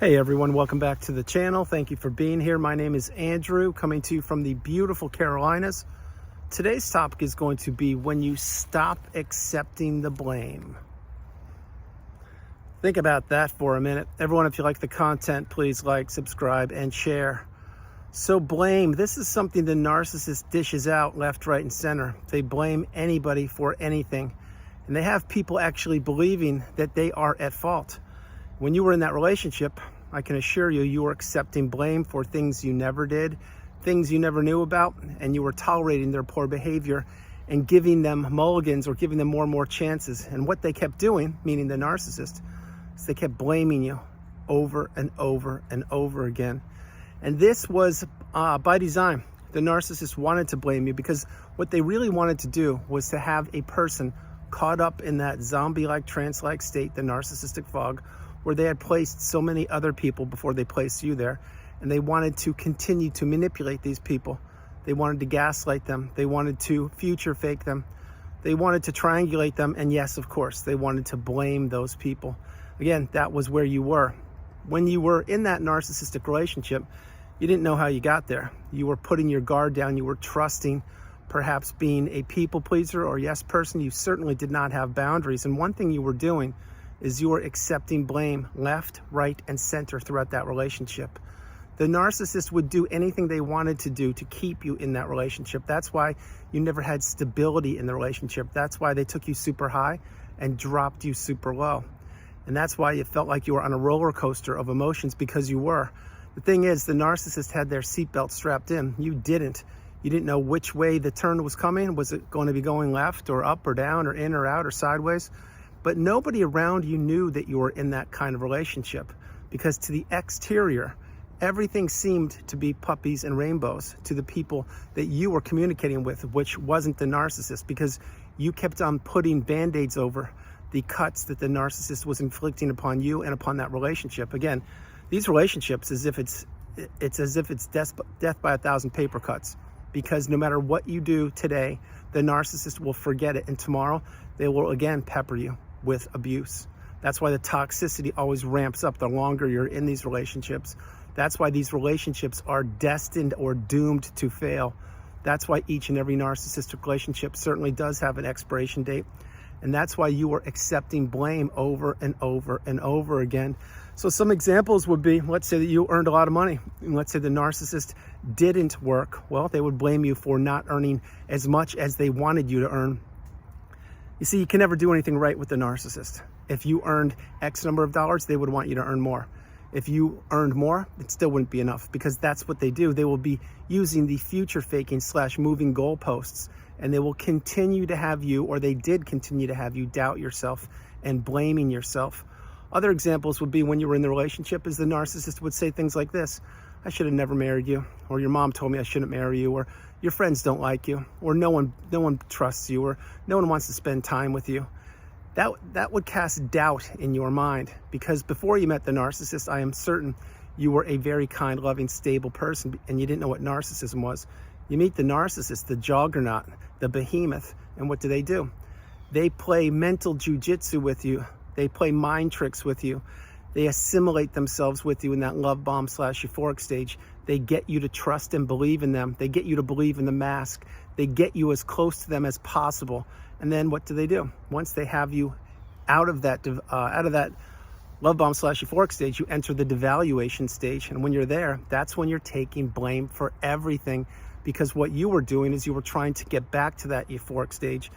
Hey everyone, welcome back to the channel. Thank you for being here. My name is Andrew, coming to you from the beautiful Carolinas. Today's topic is going to be when you stop accepting the blame. Think about that for a minute. Everyone, if you like the content, please like, subscribe, and share. So blame, this is something the narcissist dishes out left, right, and center. They blame anybody for anything. And they have people actually believing that they are at fault. When you were in that relationship, I can assure you, you were accepting blame for things you never did, things you never knew about, and you were tolerating their poor behavior and giving them mulligans or giving them more and more chances. And what they kept doing, meaning the narcissist, is they kept blaming you over and over and over again. And this was by design. The narcissist wanted to blame you because what they really wanted to do was to have a person caught up in that zombie-like, trance-like state, the narcissistic fog, where they had placed so many other people before they placed you there, and they wanted to continue to manipulate these people. They wanted to gaslight them. They wanted to future fake them. They wanted to triangulate them, and yes, of course, they wanted to blame those people. Again, that was where you were. When you were in that narcissistic relationship, you didn't know how you got there. You were putting your guard down. You were trusting, perhaps being a people pleaser or yes person. You certainly did not have boundaries, and one thing you were doing is you were accepting blame left, right, and center throughout that relationship. The narcissist would do anything they wanted to do to keep you in that relationship. That's why you never had stability in the relationship. That's why they took you super high and dropped you super low. And that's why you felt like you were on a roller coaster of emotions, because you were. The thing is, the narcissist had their seatbelt strapped in. You didn't. You didn't know which way the turn was coming. Was it going to be going left or up or down or in or out or sideways? But nobody around you knew that you were in that kind of relationship, because to the exterior, everything seemed to be puppies and rainbows to the people that you were communicating with, which wasn't the narcissist, because you kept on putting band-aids over the cuts that the narcissist was inflicting upon you and upon that relationship. Again, these relationships, it's as if it's death by 1,000 paper cuts, because no matter what you do today, the narcissist will forget it, and tomorrow they will again pepper you with abuse. That's why the toxicity always ramps up the longer you're in these relationships. That's why these relationships are destined or doomed to fail. That's why each and every narcissistic relationship certainly does have an expiration date. And that's why you are accepting blame over and over and over again. So some examples would be, let's say that you earned a lot of money, and let's say the narcissist didn't work. Well, they would blame you for not earning as much as they wanted you to earn. You see, you can never do anything right with the narcissist. If you earned X number of dollars, they would want you to earn more. If you earned more, it still wouldn't be enough, because that's what they do. They will be using the future faking / moving goalposts, and they will continue to have you, or they did continue to have you, doubt yourself and blaming yourself. Other examples would be when you were in the relationship, is the narcissist would say things like this: I should have never married you, or your mom told me I shouldn't marry you, or your friends don't like you, or no one trusts you, or no one wants to spend time with you. That would cast doubt in your mind, because before you met the narcissist, I am certain you were a very kind, loving, stable person, and you didn't know what narcissism was. You meet the narcissist, the juggernaut, the behemoth, and what do? They play mental jujitsu with you. They play mind tricks with you. They assimilate themselves with you in that love bomb / euphoric stage. They get you to trust and believe in them. They get you to believe in the mask. They get you as close to them as possible. And then what do? Once they have you out of that love bomb / euphoric stage, you enter the devaluation stage. And when you're there, that's when you're taking blame for everything, because what you were doing is you were trying to get back to that euphoric stage.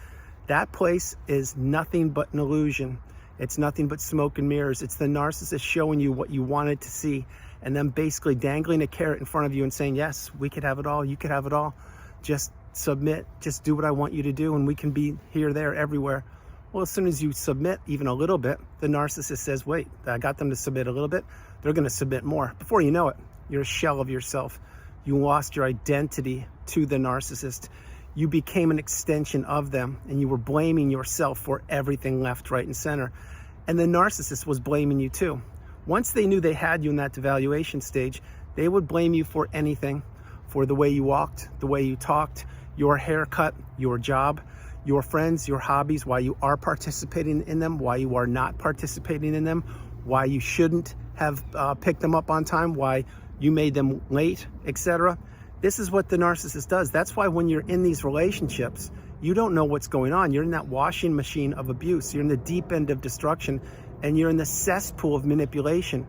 That place is nothing but an illusion. It's nothing but smoke and mirrors. It's the narcissist showing you what you wanted to see, and then basically dangling a carrot in front of you and saying, yes, we could have it all. You could have it all. Just submit. Just do what I want you to do, and we can be here, there, everywhere. Well, as soon as you submit even a little bit, the narcissist says, wait, I got them to submit a little bit. They're going to submit more. Before you know it, you're a shell of yourself. You lost your identity to the narcissist. You became an extension of them, and you were blaming yourself for everything left, right, and center. And the narcissist was blaming you too. Once they knew they had you in that devaluation stage, they would blame you for anything, for the way you walked, the way you talked, your haircut, your job, your friends, your hobbies, why you are participating in them, why you are not participating in them, why you shouldn't have picked them up on time, why you made them late, etc. This is what the narcissist does. That's why when you're in these relationships, you don't know what's going on. You're in that washing machine of abuse. You're in the deep end of destruction, and you're in the cesspool of manipulation.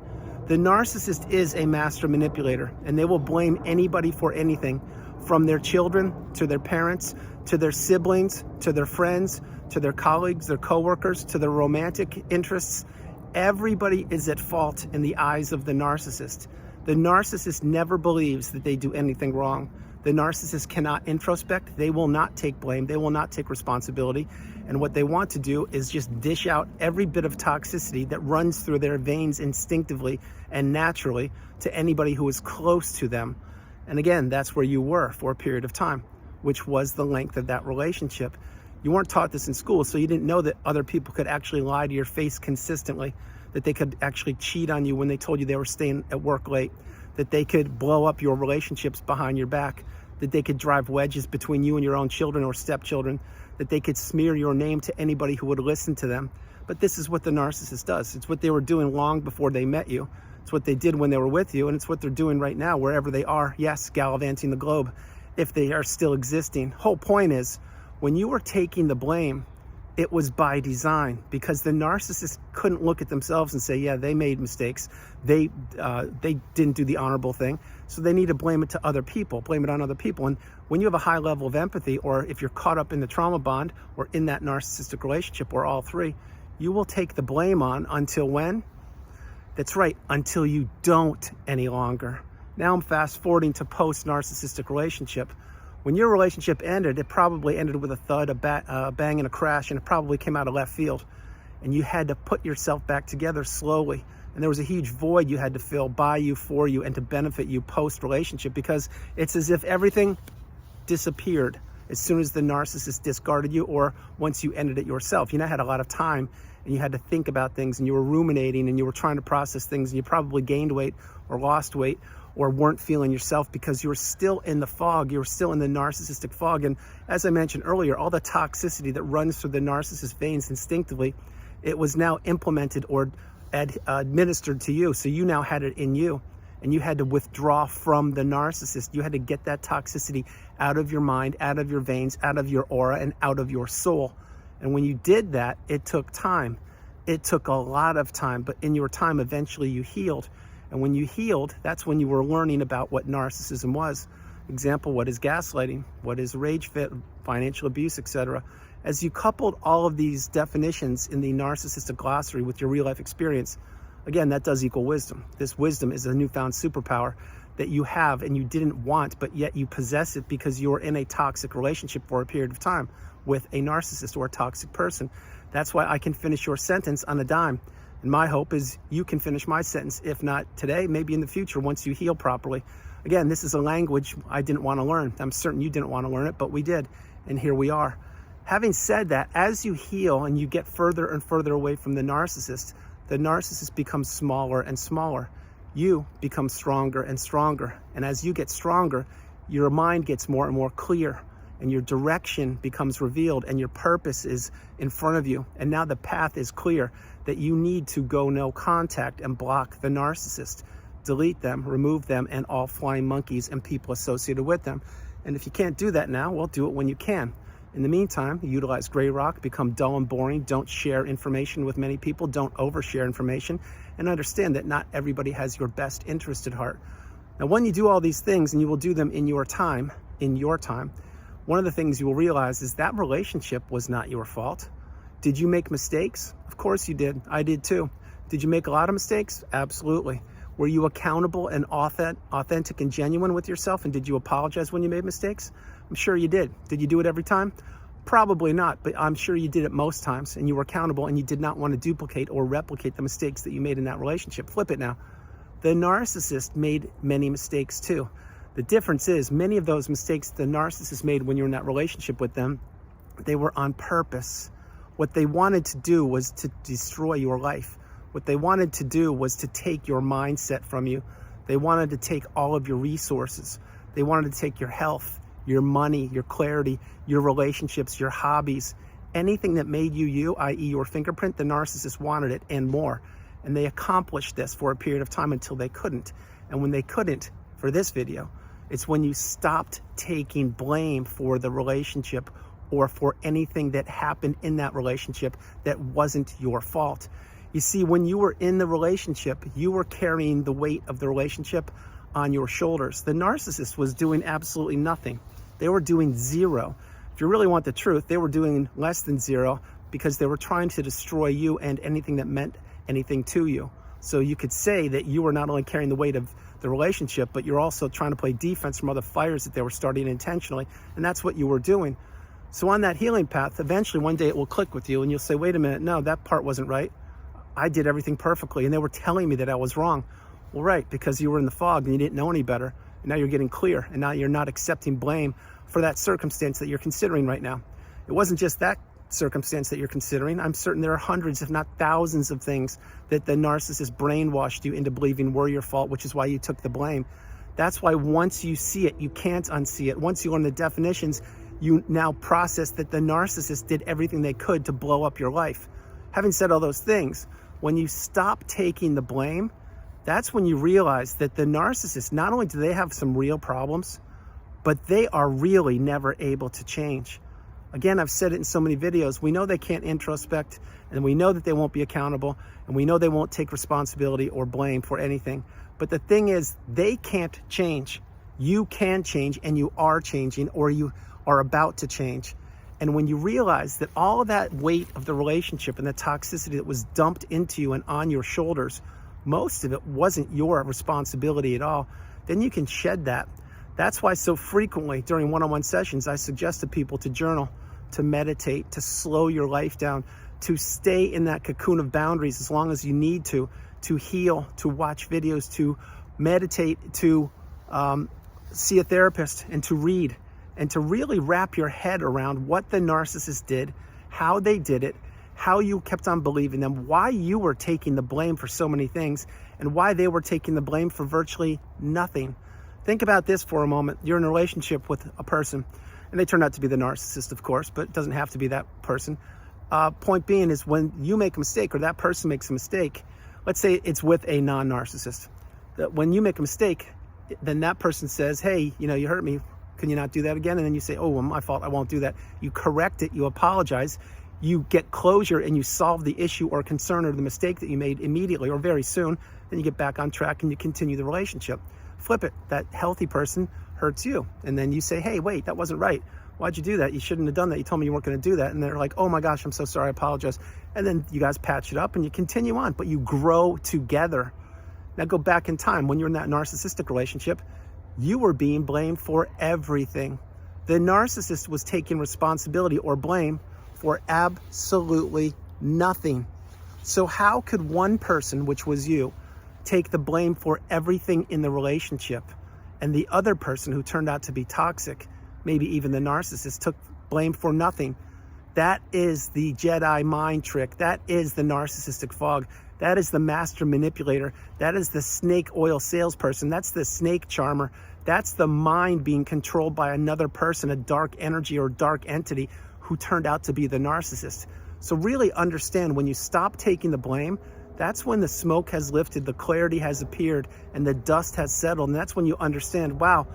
The narcissist is a master manipulator, and they will blame anybody for anything, from their children to their parents, to their siblings, to their friends, to their colleagues, their coworkers, to their romantic interests. Everybody is at fault in the eyes of the narcissist. The narcissist never believes that they do anything wrong. The narcissist cannot introspect. They will not take blame. They will not take responsibility. And what they want to do is just dish out every bit of toxicity that runs through their veins instinctively and naturally to anybody who is close to them. And again, that's where you were for a period of time, which was the length of that relationship. You weren't taught this in school, so you didn't know that other people could actually lie to your face consistently, that they could actually cheat on you when they told you they were staying at work late, that they could blow up your relationships behind your back, that they could drive wedges between you and your own children or stepchildren, that they could smear your name to anybody who would listen to them. But this is what the narcissist does. It's what they were doing long before they met you. It's what they did when they were with you, and it's what they're doing right now, wherever they are. Yes, gallivanting the globe, if they are still existing. Whole point is, when you were taking the blame, it was by design, because the narcissist couldn't look at themselves and say, yeah, they made mistakes. They didn't do the honorable thing. So they need to blame it to other people, blame it on other people. And when you have a high level of empathy, or if you're caught up in the trauma bond or in that narcissistic relationship, or all three, you will take the blame on until when? That's right, until you don't any longer. Now I'm fast forwarding to post-narcissistic relationship. When your relationship ended, it probably ended with a thud, a bang, and a crash, and it probably came out of left field. And you had to put yourself back together slowly. And there was a huge void you had to fill by you, for you, and to benefit you post-relationship, because it's as if everything disappeared as soon as the narcissist discarded you, or once you ended it yourself. You now had a lot of time, and you had to think about things, and you were ruminating, and you were trying to process things, and you probably gained weight or lost weight, or weren't feeling yourself because you were still in the fog. You were still in the narcissistic fog. And as I mentioned earlier, all the toxicity that runs through the narcissist veins instinctively, it was now implemented or administered to you. So you now had it in you, and you had to withdraw from the narcissist. You had to get that toxicity out of your mind, out of your veins, out of your aura, and out of your soul. And when you did that, it took time. It took a lot of time, but in your time, eventually you healed. And when you healed, that's when you were learning about what narcissism was. Example, what is gaslighting? What is rage fit, financial abuse, etc. As you coupled all of these definitions in the narcissistic glossary with your real life experience, again, that does equal wisdom. This wisdom is a newfound superpower that you have and you didn't want, but yet you possess it because you were in a toxic relationship for a period of time with a narcissist or a toxic person. That's why I can finish your sentence on a dime. And my hope is you can finish my sentence, if not today, maybe in the future once you heal properly. Again, this is a language I didn't want to learn. I'm certain you didn't want to learn it, but we did. And here we are. Having said that, as you heal and you get further and further away from the narcissist becomes smaller and smaller. You become stronger and stronger. And as you get stronger, your mind gets more and more clear, and your direction becomes revealed, and your purpose is in front of you. And now the path is clear that you need to go no contact and block the narcissist. Delete them, remove them, and all flying monkeys and people associated with them. And if you can't do that now, well, do it when you can. In the meantime, utilize gray rock, become dull and boring, don't share information with many people, don't overshare information, and understand that not everybody has your best interest at heart. Now, when you do all these things, and you will do them in your time, one of the things you will realize is that relationship was not your fault. Did you make mistakes? Of course you did. I did too. Did you make a lot of mistakes? Absolutely. Were you accountable and authentic and genuine with yourself? And did you apologize when you made mistakes? I'm sure you did. Did you do it every time? Probably not, but I'm sure you did it most times, and you were accountable, and you did not want to duplicate or replicate the mistakes that you made in that relationship. Flip it now. The narcissist made many mistakes too. The difference is many of those mistakes the narcissist made when you're in that relationship with them, they were on purpose. What they wanted to do was to destroy your life. What they wanted to do was to take your mindset from you. They wanted to take all of your resources. They wanted to take your health, your money, your clarity, your relationships, your hobbies, anything that made you you, i.e. your fingerprint. The narcissist wanted it and more. And they accomplished this for a period of time until they couldn't. And when they couldn't, for this video, it's when you stopped taking blame for the relationship or for anything that happened in that relationship that wasn't your fault. You see, when you were in the relationship, you were carrying the weight of the relationship on your shoulders. The narcissist was doing absolutely nothing. They were doing zero. If you really want the truth, they were doing less than zero because they were trying to destroy you and anything that meant anything to you. So you could say that you were not only carrying the weight of the relationship, but you're also trying to play defense from other fires that they were starting intentionally. And that's what you were doing. So on that healing path, eventually one day it will click with you and you'll say, wait a minute, no, that part wasn't right. I did everything perfectly. And they were telling me that I was wrong. Well, right, because you were in the fog and you didn't know any better. And now you're getting clear. And now you're not accepting blame for that circumstance that you're considering right now. It wasn't just that circumstance that you're considering. I'm certain there are hundreds, if not thousands of things that the narcissist brainwashed you into believing were your fault, which is why you took the blame. That's why once you see it, you can't unsee it. Once you learn the definitions, you now process that the narcissist did everything they could to blow up your life. Having said all those things, when you stop taking the blame, that's when you realize that the narcissist, not only do they have some real problems, but they are really never able to change. Again, I've said it in so many videos, we know they can't introspect, and we know that they won't be accountable, and we know they won't take responsibility or blame for anything. But the thing is, they can't change. You can change, and you are changing, or you are about to change. And when you realize that all of that weight of the relationship and the toxicity that was dumped into you and on your shoulders, most of it wasn't your responsibility at all, then you can shed that. That's why so frequently during one-on-one sessions, I suggest to people to journal, to meditate, to slow your life down, to stay in that cocoon of boundaries as long as you need to heal, to watch videos, to meditate, to see a therapist, and to read, and to really wrap your head around what the narcissist did, how they did it, how you kept on believing them, why you were taking the blame for so many things, and why they were taking the blame for virtually nothing. Think about this for a moment. You're in a relationship with a person, and they turn out to be the narcissist, of course, but it doesn't have to be that person. Point being is when you make a mistake or that person makes a mistake, let's say it's with a non-narcissist, that when you make a mistake, then that person says, hey, you hurt me. Can you not do that again? And then you say, oh, well, my fault. I won't do that. You correct it. You apologize. You get closure and you solve the issue or concern or the mistake that you made immediately or very soon. Then you get back on track and you continue the relationship. Flip it. That healthy person hurts you. And then you say, hey, wait, that wasn't right. Why'd you do that? You shouldn't have done that. You told me you weren't going to do that. And they're like, oh my gosh, I'm so sorry. I apologize. And then you guys patch it up and you continue on, but you grow together. Now go back in time. When you're in that narcissistic relationship, you were being blamed for everything. The narcissist was taking responsibility or blame for absolutely nothing. So how could one person, which was you, take the blame for everything in the relationship, and the other person who turned out to be toxic, maybe even the narcissist, took blame for nothing? That is the Jedi mind trick. That is the narcissistic fog. That is the master manipulator. That is the snake oil salesperson. That's the snake charmer. That's the mind being controlled by another person, a dark energy or dark entity who turned out to be the narcissist. So really understand, when you stop taking the blame, that's when the smoke has lifted, the clarity has appeared, and the dust has settled. And that's when you understand, wow,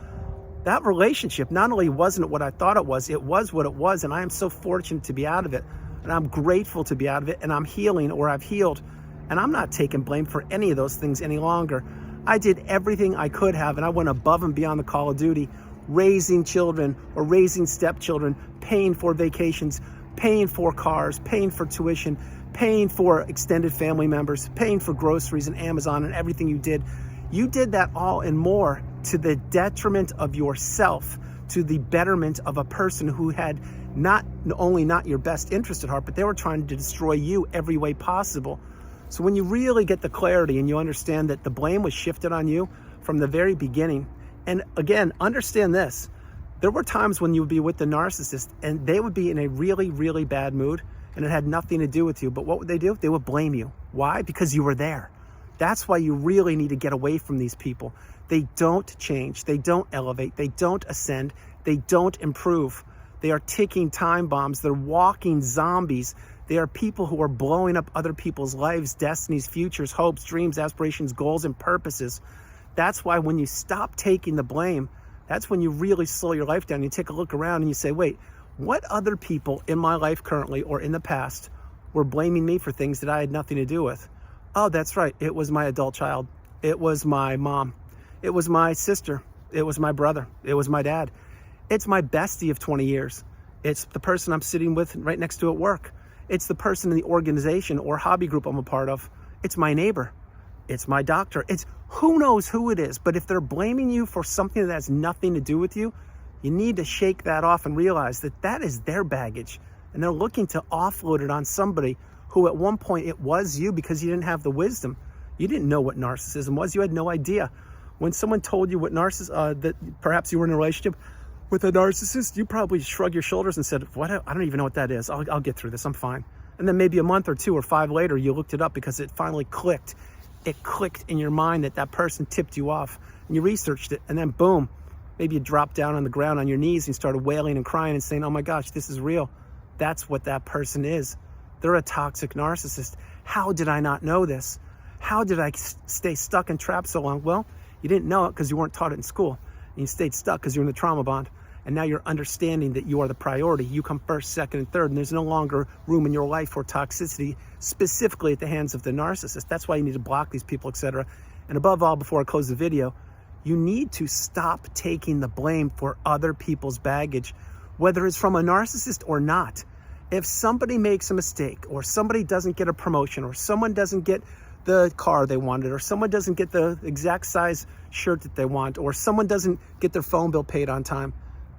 that relationship not only wasn't what I thought it was what it was. And I am so fortunate to be out of it. And I'm grateful to be out of it. And I'm healing, or I've healed. And I'm not taking blame for any of those things any longer. I did everything I could have, and I went above and beyond the call of duty, raising children or raising stepchildren, paying for vacations, paying for cars, paying for tuition, paying for extended family members, paying for groceries and Amazon and everything you did. You did that all and more to the detriment of yourself, to the betterment of a person who had not only not your best interest at heart, but they were trying to destroy you every way possible. So when you really get the clarity and you understand that the blame was shifted on you from the very beginning, and again, understand this, there were times when you would be with the narcissist and they would be in a really, really bad mood and it had nothing to do with you. But what would they do? They would blame you. Why? Because you were there. That's why you really need to get away from these people. They don't change. They don't elevate. They don't ascend. They don't improve. They are ticking time bombs. They're walking zombies They are people who are blowing up other people's lives, destinies, futures, hopes, dreams, aspirations, goals, and purposes. That's why when you stop taking the blame, that's when you really slow your life down. You take a look around and you say, wait, what other people in my life currently or in the past were blaming me for things that I had nothing to do with? Oh, that's right. It was my adult child. It was my mom. It was my sister. It was my brother. It was my dad. It's my bestie of 20 years. It's the person I'm sitting with right next to at work. It's the person in the organization or hobby group I'm a part of. It's my neighbor. It's my doctor. It's who knows who it is. But if they're blaming you for something that has nothing to do with you, you need to shake that off and realize that that is their baggage. And they're looking to offload it on somebody who at one point it was you because you didn't have the wisdom. You didn't know what narcissism was. You had no idea. When someone told you what that perhaps you were in a relationship with a narcissist, you probably shrug your shoulders and said, "What? I don't even know what that is. I'll get through this. I'm fine." And then maybe a month or 2 or 5 later, you looked it up because it finally clicked. It clicked in your mind that that person tipped you off, and you researched it, and then boom, maybe you dropped down on the ground on your knees and started wailing and crying and saying, "Oh my gosh, this is real." That's what that person is. They're a toxic narcissist. How did I not know this? How did I stay stuck and trapped so long? Well, you didn't know it because you weren't taught it in school. And you stayed stuck because you're in the trauma bond. And now you're understanding that you are the priority. You come first, second, and third, and there's no longer room in your life for toxicity, specifically at the hands of the narcissist. That's why you need to block these people, etc. And above all, before I close the video, you need to stop taking the blame for other people's baggage, whether it's from a narcissist or not. If somebody makes a mistake, or somebody doesn't get a promotion, or someone doesn't get the car they wanted, or someone doesn't get the exact size shirt that they want, or someone doesn't get their phone bill paid on time,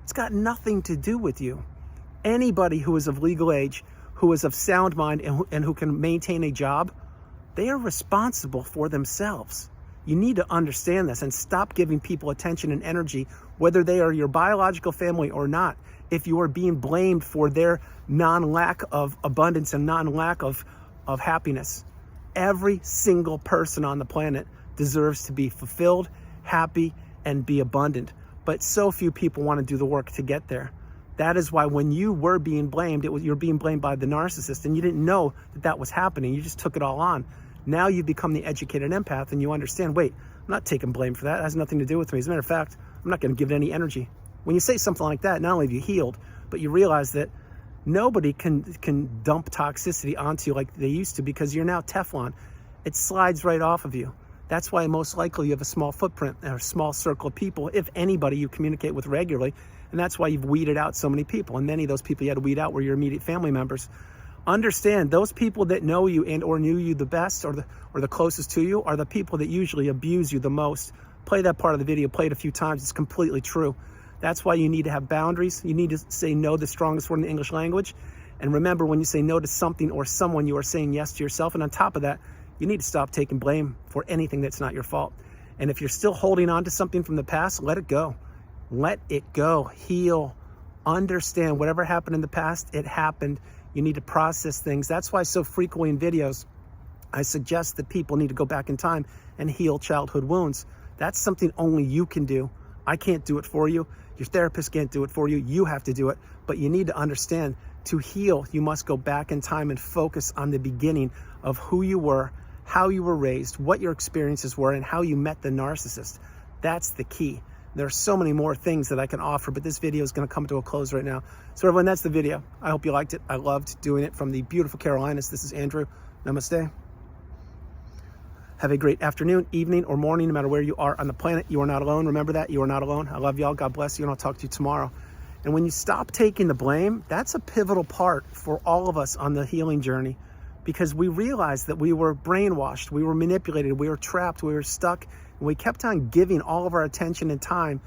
it's got nothing to do with you. Anybody who is of legal age, who is of sound mind, and who can maintain a job, they are responsible for themselves. You need to understand this and stop giving people attention and energy, whether they are your biological family or not. If you are being blamed for their non-lack of abundance and non-lack of happiness, every single person on the planet deserves to be fulfilled, happy, and be abundant. But so few people want to do the work to get there. That is why when you were being blamed, you're being blamed by the narcissist, and you didn't know that that was happening. You just took it all on. Now you've become the educated empath, and you understand, wait, I'm not taking blame for that. It has nothing to do with me. As a matter of fact, I'm not going to give it any energy. When you say something like that, not only have you healed, but you realize that nobody can dump toxicity onto you like they used to, because you're now Teflon. It slides right off of you. That's why most likely you have a small footprint or a small circle of people, if anybody you communicate with regularly. And that's why you've weeded out so many people. And many of those people you had to weed out were your immediate family members. Understand, those people that know you and or knew you the best or the closest to you are the people that usually abuse you the most. Play that part of the video, play it a few times. It's completely true. That's why you need to have boundaries. You need to say no, the strongest word in the English language. And remember, when you say no to something or someone, you are saying yes to yourself. And on top of that, you need to stop taking blame for anything that's not your fault. And if you're still holding on to something from the past, let it go. Let it go. Heal. Understand whatever happened in the past, it happened. You need to process things. That's why so frequently in videos, I suggest that people need to go back in time and heal childhood wounds. That's something only you can do. I can't do it for you. Your therapist can't do it for you. You have to do it. But you need to understand, to heal, you must go back in time and focus on the beginning of who you were, how you were raised, what your experiences were, and how you met the narcissist. That's the key. There are so many more things that I can offer, but this video is going to come to a close right now. So everyone, that's the video. I hope you liked it. I loved doing it from the beautiful Carolinas. This is Andrew. Namaste. Have a great afternoon, evening, or morning, no matter where you are on the planet. You are not alone. Remember that. You are not alone. I love y'all. God bless you, and I'll talk to you tomorrow. And when you stop taking the blame, that's a pivotal part for all of us on the healing journey, because we realized that we were brainwashed, we were manipulated, we were trapped, we were stuck, and we kept on giving all of our attention and time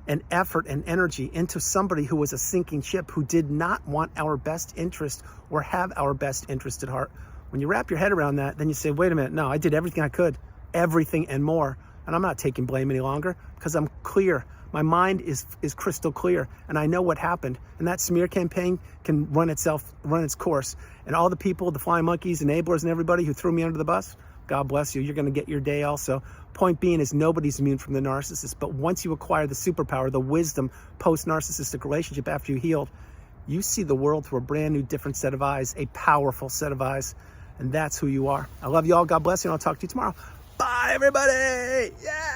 and effort and energy into somebody who was a sinking ship, who did not want our best interest or have our best interest at heart. When you wrap your head around that, then you say, wait a minute, no, I did everything I could, everything and more, and I'm not taking blame any longer because I'm clear. My mind is crystal clear, and I know what happened. And that smear campaign can run its course. And all the people, the flying monkeys, enablers, and everybody who threw me under the bus, God bless you. You're going to get your day also. Point being is, nobody's immune from the narcissist. But once you acquire the superpower, the wisdom post-narcissistic relationship after you healed, You see the world through a brand new, different set of eyes, a powerful set of eyes, and that's who you are. I love you all. God bless you, and I'll talk to you tomorrow. Bye, everybody. Yeah.